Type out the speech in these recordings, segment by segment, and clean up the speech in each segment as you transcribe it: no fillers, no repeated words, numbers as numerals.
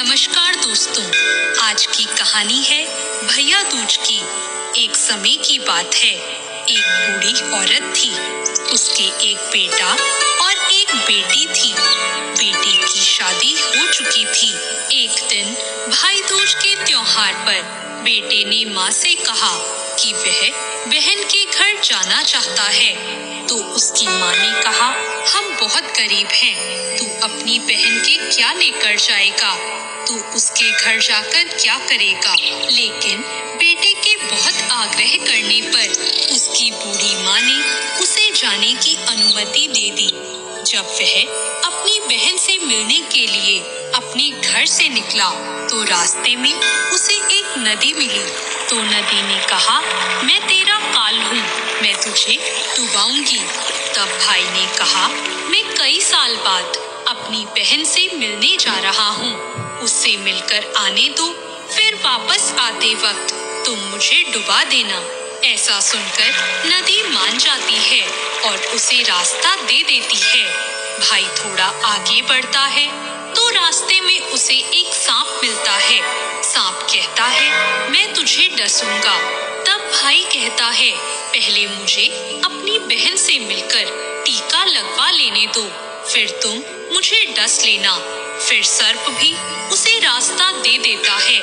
नमस्कार दोस्तों, आज की कहानी है भैया दूज की। एक समय की बात है, एक बूढ़ी औरत थी। उसके एक बेटा और एक बेटी थी। बेटी की शादी हो चुकी थी। एक दिन भाई दूज के त्योहार पर बेटे ने माँ से कहा कि वह बहन के घर जाना चाहता है। तो उसकी माँ ने कहा, हम बहुत गरीब हैं, तू अपनी बहन के क्या लेकर जाएगा? तू उसके घर जाकर क्या करेगा? लेकिन बेटे के बहुत आग्रह करने पर उसकी बूढ़ी माँ ने उसे जाने की अनुमति दे दी। जब वह अपनी बहन से मिलने के लिए अपने घर से निकला तो रास्ते में उसे एक नदी मिली। तो नदी ने कहा, मैं तेरा काल हूँ, मैं तुझे डुबाऊंगी। तब भाई ने कहा, मैं कई साल बाद अपनी बहन से मिलने जा रहा हूँ, उससे मिलकर आने दो, फिर वापस आते वक्त तुम मुझे डुबा देना। ऐसा सुनकर नदी मान जाती है और उसे रास्ता दे देती है। भाई थोड़ा आगे बढ़ता है तो रास्ते में उसे एक सांप मिलता है। सांप कहता है, मैं तुझे डसूंगा। तब भाई कहता है, पहले मुझे अपनी बहन से मिलकर टीका लगवा लेने दो, फिर तुम मुझे डस लेना। फिर सर्प भी उसे रास्ता दे देता है।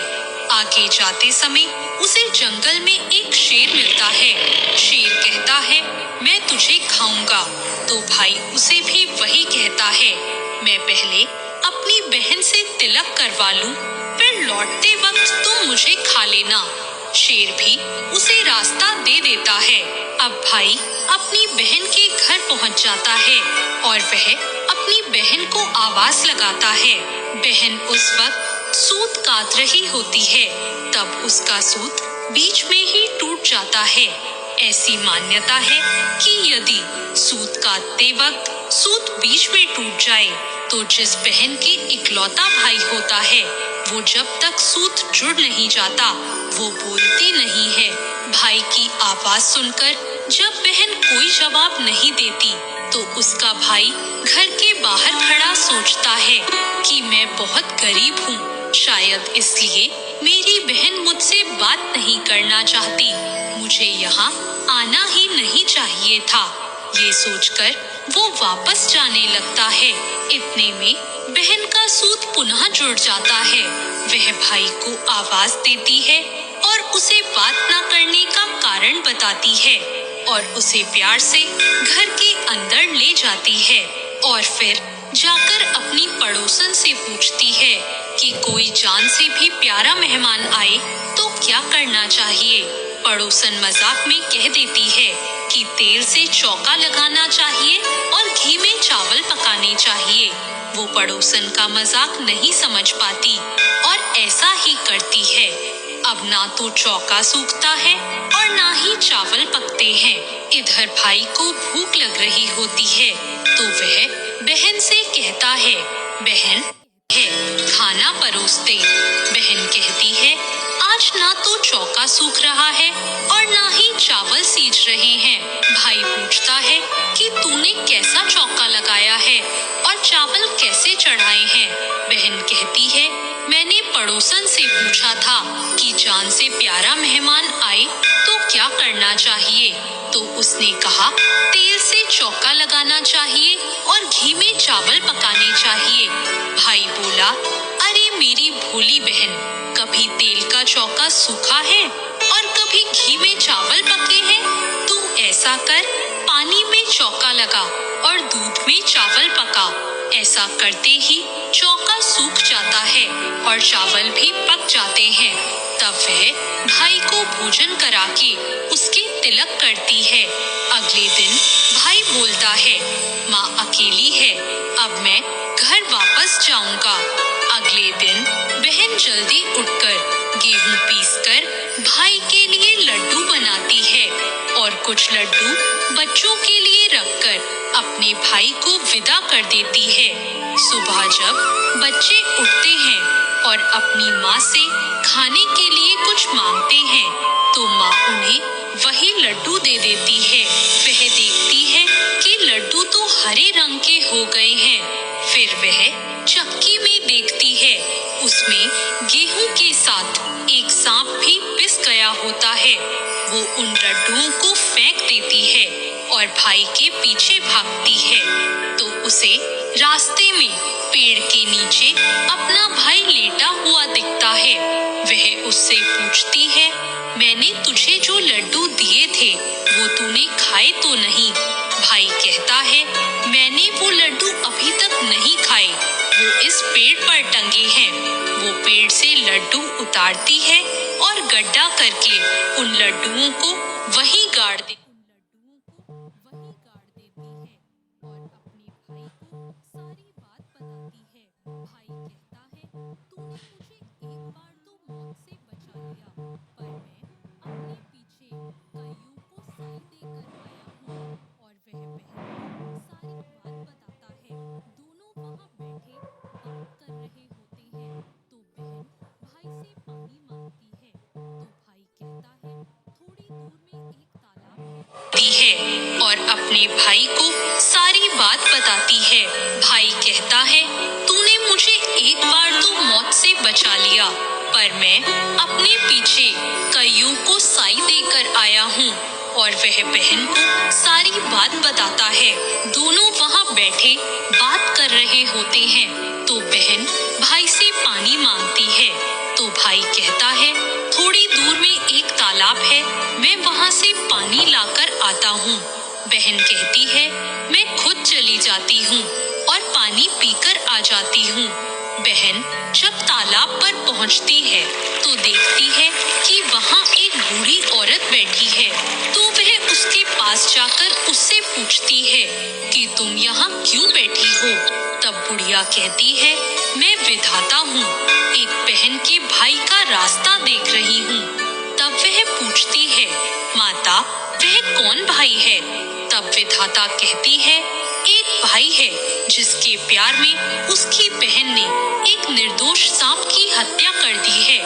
आगे जाते समय उसे जंगल में एक शेर मिलता है। शेर कहता है, मैं तुझे खाऊंगा। तो भाई उसे भी वही कहता है, मैं पहले अपनी बहन से तिलक करवा लूं, फिर लौटते वक्त तुम मुझे खा लेना। शेर भी उसे रास्ता दे देता है। अब भाई अपनी बहन के घर पहुंच जाता है और वह अपनी बहन को आवाज लगाता है। बहन उस वक्त सूत काट रही होती है। तब उसका सूत बीच में ही टूट जाता है। ऐसी मान्यता है कि यदि सूत काटते वक्त सूत बीच में टूट जाए तो जिस बहन के इकलौता भाई होता है वो जब तक सूत जुड़ नहीं जाता वो बोलती नहीं है। भाई की आवाज सुनकर जब बहन कोई जवाब नहीं देती तो उसका भाई घर के बाहर खड़ा सोचता है कि मैं बहुत गरीब हूँ, शायद इसलिए मेरी बहन मुझसे बात नहीं करना चाहती, मुझे यहाँ आना ही नहीं चाहिए था। ये सोचकर वो वापस जाने लगता है। इतने में बहन का सूत पुनः जुड़ जाता है। वह भाई को आवाज देती है और उसे बात न करने का कारण बताती है और उसे प्यार से घर के अंदर ले जाती है और फिर जाकर अपनी पड़ोसन से पूछती है कि कोई जान से भी प्यारा मेहमान आए तो क्या करना चाहिए। पड़ोसन मजाक में कह देती है कि तेल से चौका लगाना चाहिए और घी में चावल पकाने चाहिए। वो पड़ोसन का मजाक नहीं समझ पाती और ऐसा ही करती है। अब ना तो चौका सूखता है और ना ही चावल पकते हैं। इधर भाई को भूख लग रही होती है तो वह बहन से कहता है, बहन है खाना परोस दे। बहन कहती है, आज ना तो चौका सूख रहा है और ना ही चावल सीज रहे हैं। भाई पूछता है कि तूने कैसा चौका लगाया है और चावल कैसे चढ़ाए हैं। बहन कहती है, मैंने पड़ोसन से पूछा था कि जान से प्यारा मेहमान आए तो क्या करना चाहिए, तो उसने कहा तेल से चौका लगाना चाहिए और घी में चावल पकाने चाहिए। भाई बोला, अरे मेरी भोली बहन, कभी तेल का चौका सूखा है और कभी घी में चावल पके हैं। तू ऐसा कर, पानी में चौका लगा और दूध में चावल पका। ऐसा करते ही चौका सूख जाता है और चावल भी पक जाते हैं। तब वह भाई को भोजन करा के उसके तिलक करती है। अगले दिन भाई बोलता है, माँ अकेली है, अब मैं घर वापस जाऊंगा। अगले दिन बहन जल्दी उठकर गेहूं पीसकर भाई के लिए लड्डू बनाती है और कुछ लड्डू बच्चों के लिए रखकर अपने भाई को विदा कर देती है। सुबह जब बच्चे उठते हैं और अपनी माँ से खाने के लिए कुछ मांगते हैं तो माँ उन्हें वही लड्डू दे देती है। वह देखती है कि लड्डू तो हरे रंग के हो गए हैं। फिर वह चक्की में देखती है, उसमें उन लड्डुओं को फेंक देती है और भाई के पीछे भागती है तो उसे रास्ते में पेड़ के नीचे अपना भाई लेटा हुआ दिखता है। वह उससे पूछती है, मैंने तुझे जो लड्डू दिए थे वो तूने खाए तो नहीं? भाई कहता है, मैंने वो लड्डू अभी तक नहीं खाए, वो इस पेड़ पर टंगे हैं। वो पेड़ से लड्डू उतारती है और गड्ढा करके उन लड्डुओं को वहीं गाड़ देती है और अपने भाई को सारी बात बताती है। भाई कहता है, तूने मुझे एक बार तो मौत से बचा लिया, पर मैं अपने पीछे कईयों को साई देकर आया हूँ। और वह बहन को सारी बात बताता है। दोनों वहाँ बैठे बात कर रहे होते हैं तो बहन भाई से पानी मांगती है तो भाई कहता है, थोड़ी दूर में एक तालाब है और अपने भाई को सारी बात बताती है। भाई कहता है, तूने मुझे एक बार तो मौत से बचा लिया, पर मैं अपने पीछे कईयों को साई देकर आया हूँ। और वह बहन को सारी बात बताता है। दोनों वहाँ बैठे बात कर रहे होते हैं तो बहन भाई से पानी मांगती है तो भाई कहता है, थोड़ी दूर में एक तालाब है, मैं वहाँ से पानी लाकर आता हूँ। बहन कहती है, मैं खुद चली जाती हूँ और पानी पीकर आ जाती हूँ। बहन जब तालाब पर पहुँचती है तो देखती है कि वहाँ एक बूढ़ी औरत बैठी है तो वह उसके पास जाकर उससे पूछती है कि तुम यहाँ क्यों बैठी हो? तब बुढ़िया कहती है, मैं विधाता हूँ, एक बहन के भाई का रास्ता देख रही हूँ। तब वह पूछती है, माता वह कौन भाई है? तब विधाता कहती है, एक भाई है जिसके प्यार में उसकी बहन ने एक निर्दोष सांप की हत्या कर दी है।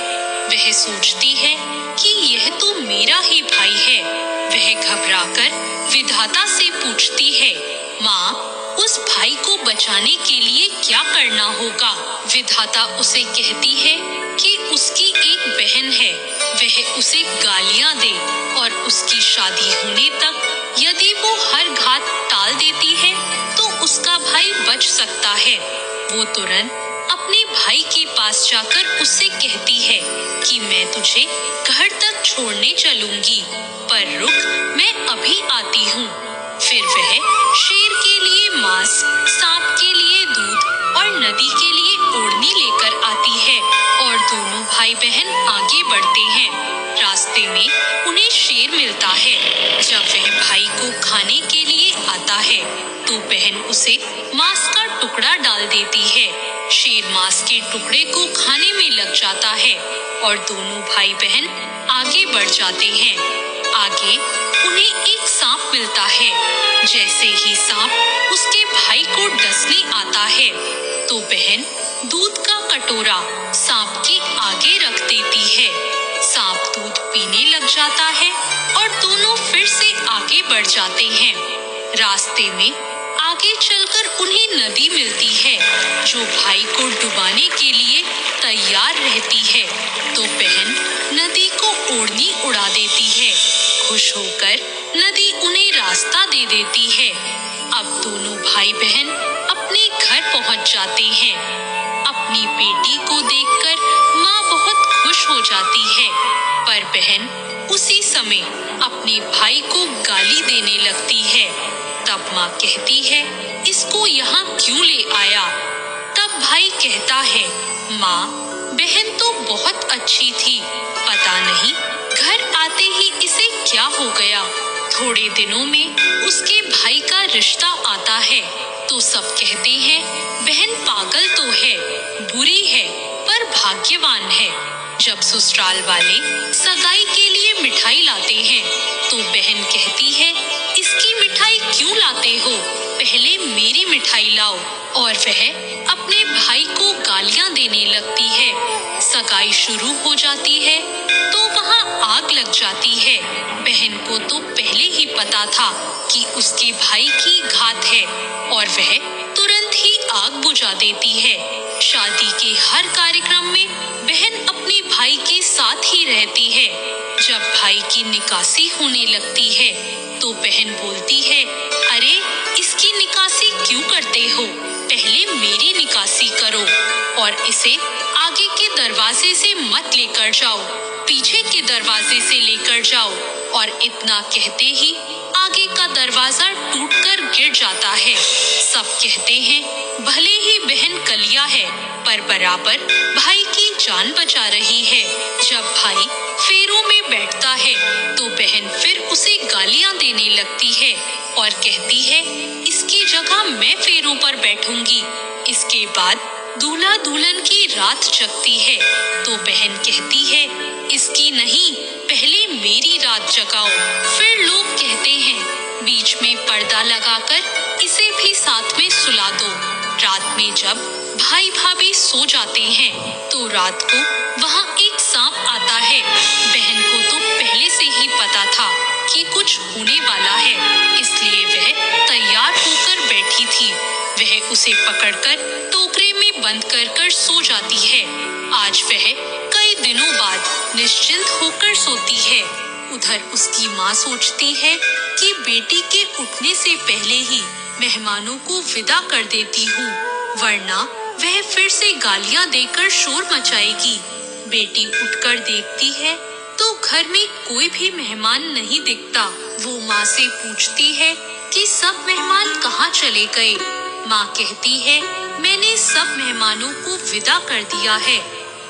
वह सोचती है कि यह तो मेरा ही भाई है। वह घबराकर विधाता से पूछती है, माँ उस भाई को बचाने के लिए क्या करना होगा? विधाता उसे कहती है कि उसकी एक बहन है, वह उसे गालियां दे और उसकी शादी होने तक यदि वो हर घात टाल देती है तो उसका भाई बच सकता है। वो तुरंत अपने भाई के पास जाकर उससे कहती है कि मैं तुझे घर तक छोड़ने चलूंगी, पर रुक, मैं अभी आती हूँ। फिर वह शेर के लिए मांस, सांप के लिए दूध और नदी के लिए ओढ़नी लेकर आती है और दोनों भाई बहन आगे बढ़ते हैं। रास्ते में उन्हें शेर मिलता है। जब वह भाई को खाने के लिए आता है तो बहन उसे मांस का टुकड़ा डाल देती है। शेर मांस के टुकड़े को खाने में लग जाता है और दोनों भाई बहन आगे बढ़ जाते हैं। आगे उन्हें एक सांप मिलता है। जैसे ही सांप उसके भाई को डसने आता है तो बहन दूध का कटोरा सांप के आगे रख देती है। सांप दूध पीने लग जाता है और दोनों फिर से आगे बढ़ जाते हैं। रास्ते में आगे चलकर उन्हें नदी मिलती है जो भाई को डुबाने के लिए तैयार रहती है तो बहन नदी को ओढ़नी उड़ा देती है। खुश होकर नदी उन्हें रास्ता दे देती है। अब दोनों भाई बहन अपने घर पहुंच जाते हैं। अपनी बेटी को देखकर माँ बहुत खुश हो जाती है, पर बहन उसी समय अपने भाई को गाली देने लगती है। तब माँ कहती है, इसको यहाँ क्यों ले आया? तब भाई कहता है, माँ बहन तो बहुत अच्छी थी, पता नहीं घर आते ही इसे क्या हो गया। थोड़े दिनों में उसके भाई का रिश्ता आता है तो सब कहते हैं, बहन पागल तो है, बुरी है, पर भाग्यवान है। जब ससुराल वाले सगाई के लिए मिठाई लाते हैं तो बहन कहती है, इसकी मिठाई क्यों लाते हो, पहले मेरी मिठाई लाओ। और वह अपने भाई को गालियां देने लगती है। सगाई शुरू हो जाती है तो वहाँ आग लग जाती है। बहन को तो पहले ही पता था कि उसके भाई की घात है और वह तुरंत ही आग बुझा देती है। शादी के हर कार्यक्रम में बहन अपने भाई के साथ ही रहती है। जब भाई की निकासी होने लगती है तो बहन बोलती है, अरे इसकी निकासी क्यों करते हो, पहले मेरी निकासी करो और इसे आगे के दरवाजे से मत लेकर जाओ, पीछे के दरवाजे से लेकर जाओ। और इतना कहते ही आगे का दरवाजा टूटकर गिर जाता है। सब कहते हैं भले ही बहन कलिया है पर बराबर भाई की जान बचा रही है। जब भाई फेरों में बैठता है तो बहन फिर उसे गालियां देने लगती है और कहती है, इसकी जगह मैं फेरों पर बैठूंगी। इसके बाद दूल्हा दुल्हन की रात जगती है तो बहन कहती है, इसकी नहीं, पहले मेरी रात जगाओ। फिर लोग कहते हैं बीच में पर्दा लगाकर इसे भी साथ में सुला दो। रात में जब भाई भाभी सो जाते हैं तो रात को वहाँ एक सांप आता है। बहन को तो पहले से ही पता था कि कुछ होने वाला है, इसलिए वह तैयार होकर बैठी थी। वह उसे पकड़कर टोकरे में बंद कर सो जाती है। आज वह कई दिनों बाद निश्चिंत होकर सोती है। उधर उसकी माँ सोचती है कि बेटी के उठने से पहले ही मेहमानों को विदा कर देती हूँ, वरना वह फिर से गालियाँ देकर शोर मचाएगी। बेटी उठकर देखती है तो घर में कोई भी मेहमान नहीं दिखता। वो माँ से पूछती है कि सब मेहमान कहाँ चले गए। माँ कहती है, मैंने सब मेहमानों को विदा कर दिया है।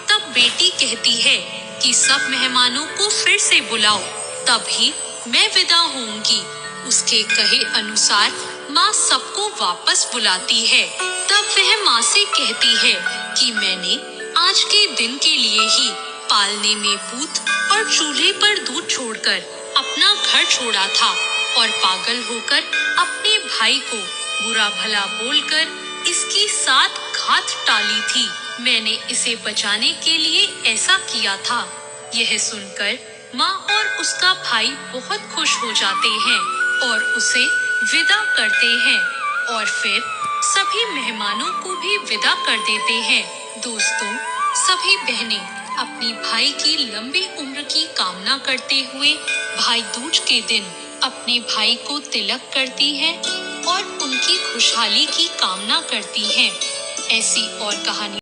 तब बेटी कहती है कि सब मेहमानों को फिर से बुलाओ, तभी मैं विदा होऊंगी। उसके कहे अनुसार माँ सबको वापस बुलाती है। तब वह माँ से कहती है कि मैंने आज के दिन के लिए ही पालने में पूत और चूल्हे पर दूध छोड़कर अपना घर छोड़ा था और पागल होकर अपने भाई को बुरा भला बोलकर इसकी साथ घात टाली थी। मैंने इसे बचाने के लिए ऐसा किया था। यह सुनकर माँ और उसका भाई बहुत खुश हो जाते हैं और उसे विदा करते हैं और फिर सभी मेहमानों को भी विदा कर देते हैं। दोस्तों, सभी बहनें अपनी भाई की लंबी उम्र की कामना करते हुए भाई दूज के दिन अपने भाई को तिलक करती हैं और उनकी खुशहाली की कामना करती हैं। ऐसी और कहानी